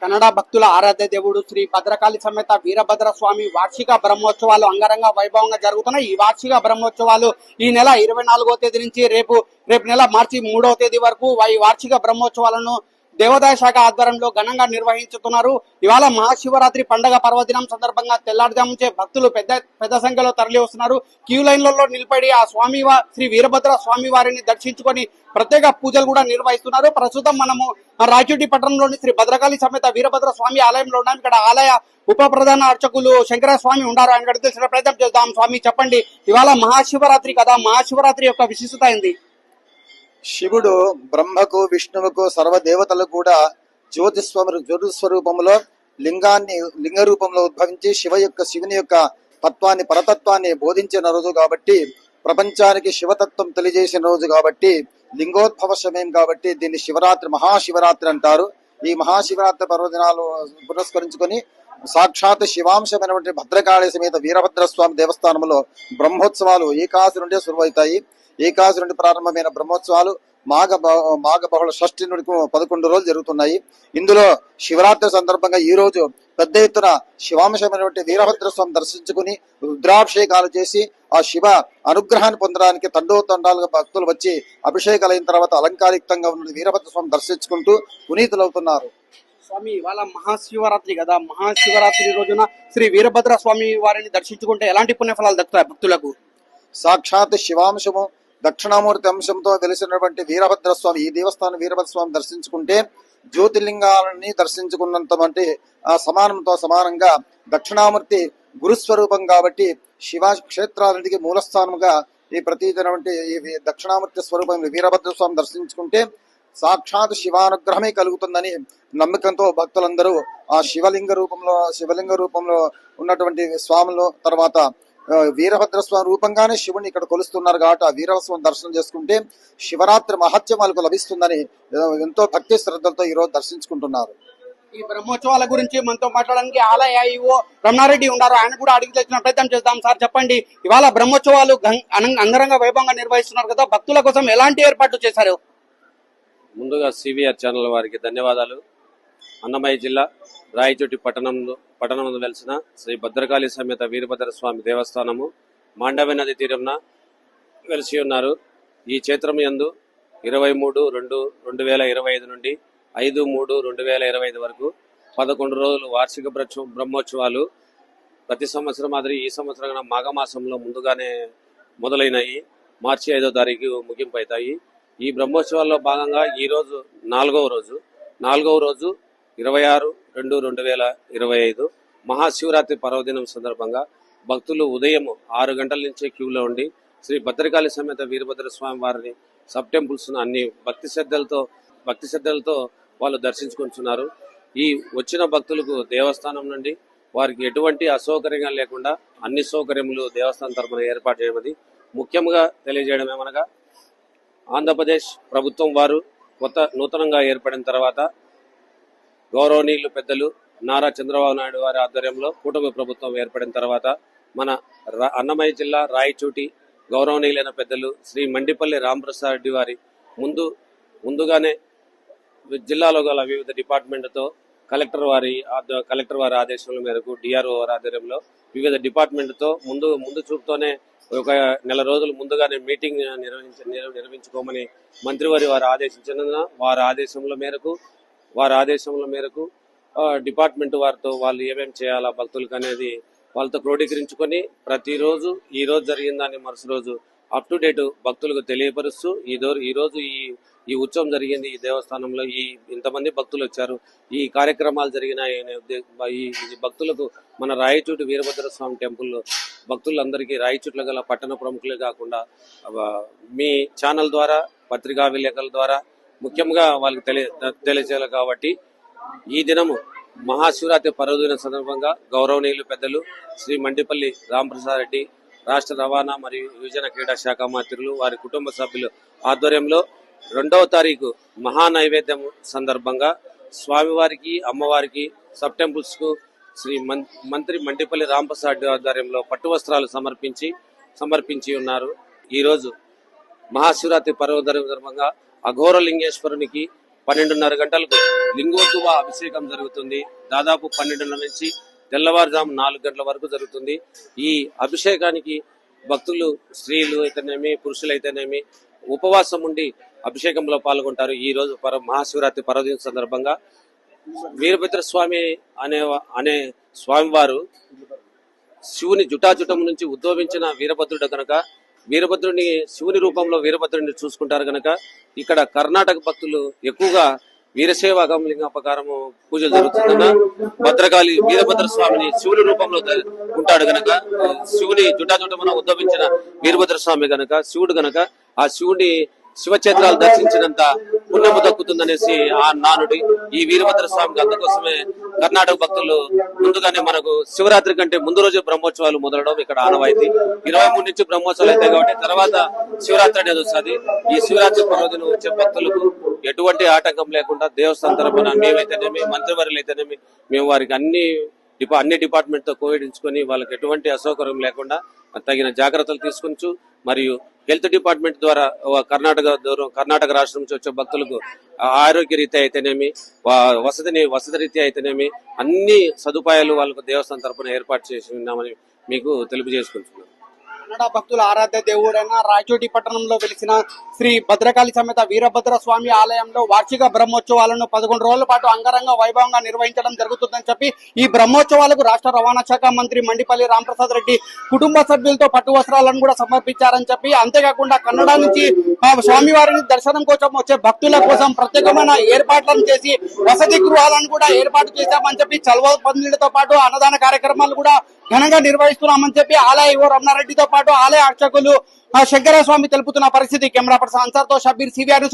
కన్నడ భక్తుల ఆరాధ్య దేవుడు శ్రీ భద్రకాళి సమేత వీరభద్ర స్వామి వార్షిక బ్రహ్మోత్సవాలు అంగరంగ వైభవంగా జరుగుతున్నాయి. ఈ వార్షిక బ్రహ్మోత్సవాలు ఈ నెల 24వ తేదీ నుంచి రేపు నెల మార్చి 3వ తేదీ వరకు ఈ వార్షిక బ్రహ్మోత్సవాలను దేవాదాయ శాఖ ఆధ్వర్యంలో ఘనంగా నిర్వహించుతున్నారు. ఇవాళ మహాశివరాత్రి పండగ పర్వదినం సందర్భంగా తెల్లారుజాము నుంచే భక్తులు పెద్ద సంఖ్యలో తరలి వస్తున్నారు. క్యూ లైన్లలో నిలబడి ఆ శ్రీ వీరభద్ర స్వామి వారిని దర్శించుకొని ప్రత్యేక పూజలు కూడా నిర్వహిస్తున్నారు. ప్రస్తుతం మనము రాయచోటి పట్టణంలోని శ్రీ భద్రకాళి సమేత వీరభద్ర స్వామి ఆలయంలో ఉన్నాం. ఇక్కడ ఆలయ ఉప ప్రధాన అర్చకులు శంకర స్వామి ఉన్నారు. ఆయన తెలిసిన ప్రయత్నం చేద్దాం. స్వామి చెప్పండి, ఇవాళ మహాశివరాత్రి కదా, మహాశివరాత్రి యొక్క విశిష్టత ఏంది? శివుడు బ్రహ్మకు విష్ణువుకు సర్వదేవతలు కూడా జ్యోతి స్వరూపంలో లింగ రూపంలో ఉద్భవించి శివుని యొక్క తత్వాన్ని పరతత్వాన్ని బోధించిన రోజు కాబట్టి, ప్రపంచానికి శివతత్వం తెలియజేసిన రోజు కాబట్టి, లింగోద్భవ సమయం కాబట్టి దీన్ని శివరాత్రి మహాశివరాత్రి అంటారు. ఈ మహాశివరాత్రి పర్వదినాలు పురస్కరించుకొని సాక్షాత్ శివాంశమైనటువంటి భద్రకాళి సమేత వీరభద్ర స్వామి దేవస్థానంలో బ్రహ్మోత్సవాలు ఏకాదశి నుండే శురువవుతాయి. ఏకాదశి నుండి ప్రారంభమైన బ్రహ్మోత్సవాలు మాఘ బహుళ షష్ఠి నుండి 11 రోజులు జరుగుతున్నాయి. ఇందులో శివరాత్రి సందర్భంగా ఈ రోజు పెద్ద ఎత్తున శివాంశమైనటువంటి వీరభద్ర స్వామి దర్శించుకుని రుద్రాభిషేకాలు చేసి ఆ శివ అనుగ్రహాన్ని పొందడానికి తండోతండాలుగా భక్తులు వచ్చి అభిషేకాలు అయిన తర్వాత అలంకారికంగా ఉన్న వీరభద్ర స్వామి దర్శించుకుంటూ పునీతులవుతున్నారు. స్వామి, ఇవాళ మహాశివరాత్రి కదా, మహాశివరాత్రి రోజున శ్రీ వీరభద్ర స్వామి వారిని దర్శించుకుంటే ఎలాంటి పుణ్యఫలాలు దక్కుతాయి భక్తులకు? సాక్షాత్ శివాంశము దక్షిణామూర్తి అంశంతో వెలిసినటువంటి వీరభద్ర స్వామి, ఈ దేవస్థానం వీరభద్ర స్వామి దర్శించుకుంటే జ్యోతిర్లింగాలని దర్శించుకున్నంత అంటే సమానంగా దక్షిణామూర్తి గురుస్వరూపం కాబట్టి శివ క్షేత్రాలన్నిటికీ మూలస్థానముగా ఈ ప్రతీతైనటువంటి ఈ దక్షిణామూర్తి స్వరూపం వీరభద్ర స్వామి దర్శించుకుంటే సాక్షాత్ శివానుగ్రహమే కలుగుతుందని నమ్మకంతో భక్తులందరూ ఆ శివలింగ రూపంలో ఉన్నటువంటి స్వాములు తర్వాత వీరభద్ర స్వామి రూపంగానే శివుని ఇక్కడ కొలుస్తున్నారు కాబట్టి ఆ వీరభద్ర స్వామి దర్శనం చేసుకుంటే శివరాత్రి మహత్యం వాళ్ళకు లభిస్తుందని ఎంతో భక్తి శ్రద్ధలతో ఈ రోజు దర్శించుకుంటున్నారు. ఈ బ్రహ్మోత్సవాల గురించి మనతో మాట్లాడడానికి ఆలయ ఈవో రమణారెడ్డి ఉన్నారు. ఆయన కూడా అడిగి తెచ్చిన ప్రయత్నం చేద్దాం. సార్ చెప్పండి, ఇవాళ బ్రహ్మోత్సవాలు అంగరంగ వైభవంగా నిర్వహిస్తున్నారు కదా, భక్తుల కోసం ఎలాంటి ఏర్పాట్లు చేశారు? ముందుగా సివిఆర్ ఛానల్ వారికి ధన్యవాదాలు. అన్నమయ్య జిల్లా రాయచోటి పట్టణంలో వెలిసిన శ్రీ భద్రకాళి సమేత వీరభద్ర స్వామి దేవస్థానము మాండవి నది తీరంన వెలిసి ఉన్నారు. ఈ క్షేత్రం యందు 23/2/2025 నుండి 5/3/2025 వరకు 11 రోజులు వార్షిక బ్రహ్మోత్సవాలు ప్రతి సంవత్సరం మాదిరి ఈ సంవత్సరం మాఘమాసంలో ముందుగానే మొదలైనవి. మార్చి 5వ తారీఖు ముగింపు అవుతాయి. ఈ బ్రహ్మోత్సవాల్లో భాగంగా ఈ రోజు 4వ రోజు 26/2/2025 మహాశివరాత్రి పర్వదినం సందర్భంగా భక్తులు ఉదయం 6 గంటల నుంచే క్యూలో ఉండి శ్రీ భద్రకాళి సమేత వీరభద్ర స్వామి వారిని సబ్ టెంపుల్స్ అన్ని భక్తి శ్రద్ధలతో వాళ్ళు దర్శించుకుంటున్నారు. ఈ వచ్చిన భక్తులకు దేవస్థానం నుండి వారికి ఎటువంటి అసౌకర్యంగా లేకుండా అన్ని సౌకర్యములు దేవస్థానం తరఫున ఏర్పాటు చేయమని ముఖ్యంగా తెలియజేయడం ఏమనగా, ఆంధ్రప్రదేశ్ ప్రభుత్వం వారు నూతనంగా ఏర్పడిన తర్వాత గౌరవనీయులు పెద్దలు నారా చంద్రబాబు నాయుడు వారి ఆధ్వర్యంలో కూటమి ప్రభుత్వం ఏర్పడిన తర్వాత మన అన్నమయ్య జిల్లా రాయచోటి గౌరవనీయులైన పెద్దలు శ్రీ మండిపల్లి రామప్రసాద్ రెడ్డి వారి ముందుగానే జిల్లాలో గల వివిధ డిపార్ట్మెంట్తో కలెక్టర్ వారి ఆదేశాల మేరకు డిఆర్ఓ వారి ఆధ్వర్యంలో వివిధ డిపార్ట్మెంట్తో ముందు చూపుతోనే ఒక నెల రోజులు ముందుగానే మీటింగ్ నిర్వహించుకోమని మంత్రివారి వారు ఆదేశించినందున వారి ఆదేశంలో మేరకు డిపార్ట్మెంట్ వారితో వాళ్ళు ఏమేమి చేయాలా భక్తులకు అనేది వాళ్ళతో క్రోడీకరించుకొని ప్రతిరోజు ఈ రోజు జరిగిన దాన్ని మరుసటి రోజు అప్ టు డేట్ భక్తులకు తెలియపరుస్తూ ఈ రోజు ఈ ఉత్సవం జరిగింది, ఈ దేవస్థానంలో ఇంతమంది భక్తులు వచ్చారు, ఈ కార్యక్రమాలు జరిగినాయి. ఈ భక్తులకు మన రాయచోటి వీరభద్ర స్వామి టెంపుల్ భక్తులందరికీ రాయచోట్ల గల పట్టణ ప్రముఖులే కాకుండా మీ ఛానల్ ద్వారా పత్రికా విలేకరుల ద్వారా ముఖ్యంగా వాళ్ళకి తెలియజేయాలి. కాబట్టి ఈ దినము మహాశివరాత్రి పర్వదిన సందర్భంగా గౌరవనీయులు పెద్దలు శ్రీ మండిపల్లి రామప్రసాద్ రెడ్డి రాష్ట్ర రవాణా మరియు యువజన క్రీడా శాఖ మంత్రులు వారి కుటుంబ సభ్యులు ఆధ్వర్యంలో 2వ తారీఖు మహానైవేద్యం సందర్భంగా స్వామివారికి అమ్మవారికి సబ్ టెంపుల్స్ కు శ్రీ మంత్రి మండిపల్లి రామప్రసాద్ ఆధ్వర్యంలో పట్టు వస్త్రాలు సమర్పించి ఉన్నారు. ఈ రోజు మహాశివరాత్రి పర్వదిన సందర్భంగా అఘోర లింగేశ్వరునికి 12:30 గంటలకు లింగోద్భవ అభిషేకం జరుగుతుంది. దాదాపు 12:30 నుంచి తెల్లవారుజాము 4 గంటల వరకు జరుగుతుంది. ఈ అభిషేకానికి భక్తులు స్త్రీలు అయితేనేమి పురుషులు అయితేనేమి ఉపవాసం ఉండి అభిషేకంలో పాల్గొంటారు. ఈ రోజు మహాశివరాత్రి పర్వదిన సందర్భంగా వీరభద్ర స్వామి అనే స్వామివారు శివుని జుటాజుటం నుంచి ఉద్భవించిన వీరభద్రుడు కనుక వీరభద్రుని శివుని రూపంలో వీరభద్రుడిని చూసుకుంటారు కనుక ఇక్కడ కర్ణాటక భక్తులు ఎక్కువగా వీరశైవ అగమలింగపకారము పూజ జరుగుతుందన్న భద్రకాళి వీరభద్ర స్వామిని శివుని రూపంలో ఉంటాడు గనక శివుని జుటాజుటమున ఉద్భవించిన వీరభద్ర స్వామి గనక శివుడు గనక ఆ శివుని శివక్షేత్రాలు దర్శించినంత పుణ్యము దక్కుతుందనేసి ఆ నానుడి. ఈ వీరభద్ర స్వామికి అందుకోసమే కర్ణాటక భక్తులు ముందుగానే మనకు శివరాత్రి కంటే ముందు రోజే బ్రహ్మోత్సవాలు మొదలడం ఇక్కడ ఆనవాయితీ. 23 నుంచి బ్రహ్మోత్సవాలు అవుతాయి కాబట్టి తర్వాత శివరాత్రి అనేది వస్తుంది. ఈ శివరాత్రి పర్వదినం వచ్చే భక్తులకు ఎటువంటి ఆటంకం లేకుండా దేవస్థానం తరపున మేమైతేనేమి మంత్రివర్యులు అయితేనేమి మేము వారికి అన్ని డిపార్ట్మెంట్ తో కోవిడించుకొని వాళ్ళకి ఎటువంటి అసౌకర్యం లేకుండా తగిన జాగ్రత్తలు తీసుకొచ్చు. మరియు హెల్త్ డిపార్ట్మెంట్ ద్వారా కర్ణాటక రాష్ట్రం నుంచి వచ్చే భక్తులకు ఆరోగ్య రీత్యా అయితేనేమి వసతి రీత్యా అయితేనేమి అన్ని సదుపాయాలు వాళ్ళకు దేవస్థానం తరపున ఏర్పాటు చేసి ఉన్నామని మీకు తెలియజేసుకుంటున్నాను. కన్నడ భక్తుల ఆరాధ్య దేవుడైన రాయచోటి పట్టణంలో వెలిసిన శ్రీ భద్రకాళి సమేత వీరభద్ర స్వామి ఆలయంలో వార్షిక బ్రహ్మోత్సవాలను 11 రోజుల పాటు అంగరంగ వైభవంగా నిర్వహించడం జరుగుతుందని చెప్పి ఈ బ్రహ్మోత్సవాలకు రాష్ట్ర రవాణా శాఖ మంత్రి మండిపల్లి రామప్రసాద్ రెడ్డి కుటుంబ సభ్యులతో పట్టు వస్త్రాలను కూడా సమర్పించారని చెప్పి, అంతేకాకుండా కన్నడ నుంచి స్వామివారిని దర్శనం కోసం వచ్చే భక్తుల కోసం ప్రత్యేకమైన ఏర్పాట్లను చేసి వసతి గృహాలను కూడా ఏర్పాటు చేశామని చెప్పి చలవ పందిళ్లతో పాటు అన్నదాన కార్యక్రమాలు కూడా ఘనంగా నిర్వహిస్తున్నామని చెప్పి ఆలయ ఈవో రమణారెడ్డితో పాటు ఆలయ అర్చకులు శంకరస్వామి తెలుపుతున్న పరిస్థితి. కెమెరా పర్సన్ అన్సార్తో షబ్బీర్, సివిఆర్.